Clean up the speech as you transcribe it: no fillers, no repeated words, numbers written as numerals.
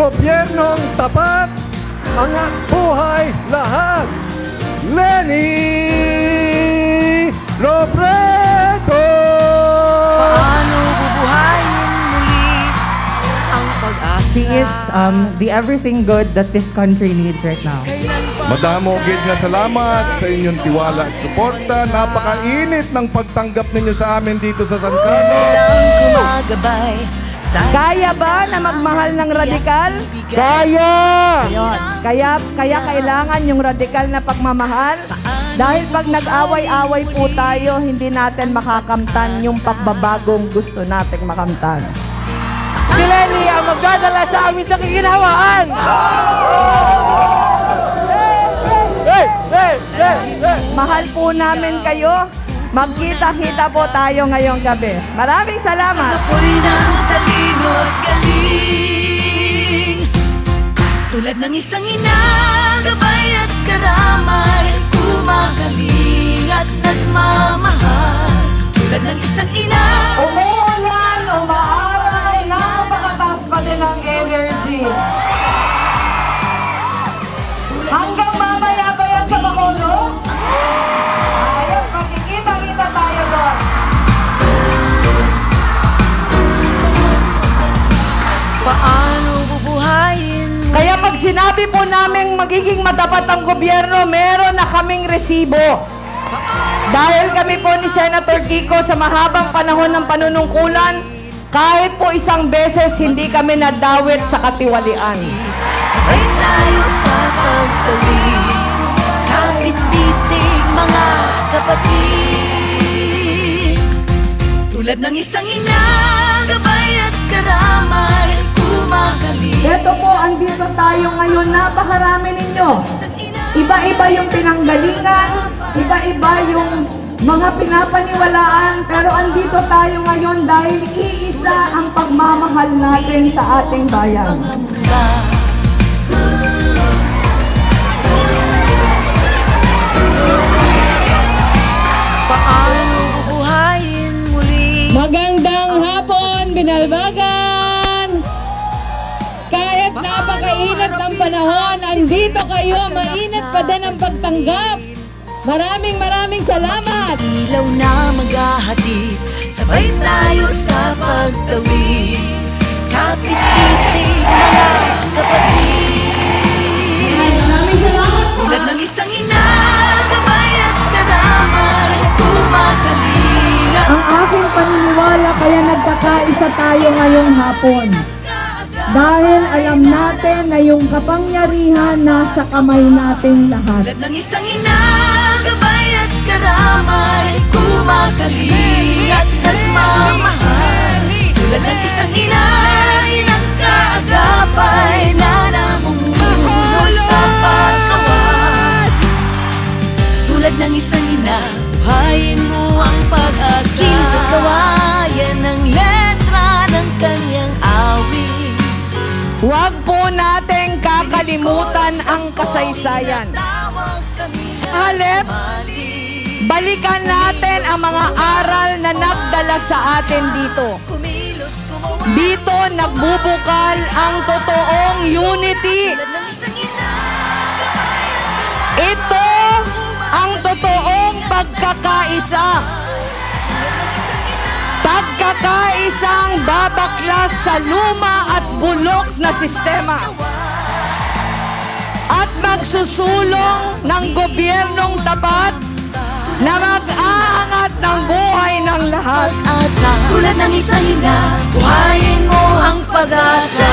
gobyernong tapat, angat buhay lahat. Leni Robredo! Paano bubuhayin muli ang pag-asa? She is the everything good that this country needs right now. Madamo gid nga salamat sa inyong tiwala at suporta. Napakainit ng pagtanggap ninyo sa amin dito sa San Carlos. Gumagabay sa Kaya ba na magmahal ng radikal? Kaya! Yun. Kaya kailangan yung radikal na pagmamahal. Dahil pag nag-away-away po tayo, hindi natin makakamtan yung pagbabagong gusto nating makamtan. Si Leni ang magdadala sa amin sa kikinhawaan! Mahal po namin kayo. Magkita-kita po tayo ngayong gabi. Maraming salamat. Apoy ng talino at galing, tulad ng isang ina, gabay at karamay, kumagaling at nagmamahal. Tulad ng isang ina, Umuulan, umaaral, napakataas pa din ang energy. Hanggang mamaya ba yan sa Bacolod? Ayun, makikita-kita tayo doon. paano bubuhayin? Kaya pag sinabi po naming magiging matapat ang gobyerno, meron na kaming resibo. Dahil kami po ni Senator Kiko sa mahabang panahon ng panunungkulan, kahit po isang beses hindi kami nadawit sa katiwalian. Sabay tayo sa pagtawid, kapit-bisig mga kapatid. Tulad ng isang ina, gabay at karamay, kumagaling. Ito po, andito tayo ngayon, napakarami ninyo. Isang ina, Iba-iba yung pinanggalingan, iba-iba yung mga pinapaniwalaan, pero andito tayo ngayon dahil iisa ang pagmamahal natin sa ating bayan. handa. Paano bubuhayin muli? Magandang hapon, binalbagan! Kahit napakainit ng panahon, andito kayo, mainit pa din ang pagtanggap. Maraming salamat! Ilaw na maghahatid, sabay tayo sa pagtawid, kapit-bisig mga kapatid. Maraming salamat po! Tulad ng isang ina, gabay at karamay, kumagaling at Ang aking paniniwala kaya nagkakaisa tayo ngayong hapon. Dahil alam natin na yung kapangyarihan nasa kamay natin lahat. tulad ng isang ina, gabay at karamay, kumagaling at nagmamahal. Tulad ng isang ina, inang kaagapay na namumuno sa pagkawat. Tulad ng isang ina, buhayin mo ang pag-asa. Kilos at kawayan ng letra ng kanyang awit. Huwag po nating kakalimutan ang kasaysayan. Sa halip, balikan natin ang mga aral na nagdala sa atin dito. Dito nagbubukal ang totoong unity. Ito ang totoong pagkakaisa. Pagkakaisang babaklas sa luma at bulok na sistema. At magsusulong ng gobyernong tapat na mag-aangat ng buhay ng lahat. Asa, tulad ng isang ina, buhayin mo ang pag-asa.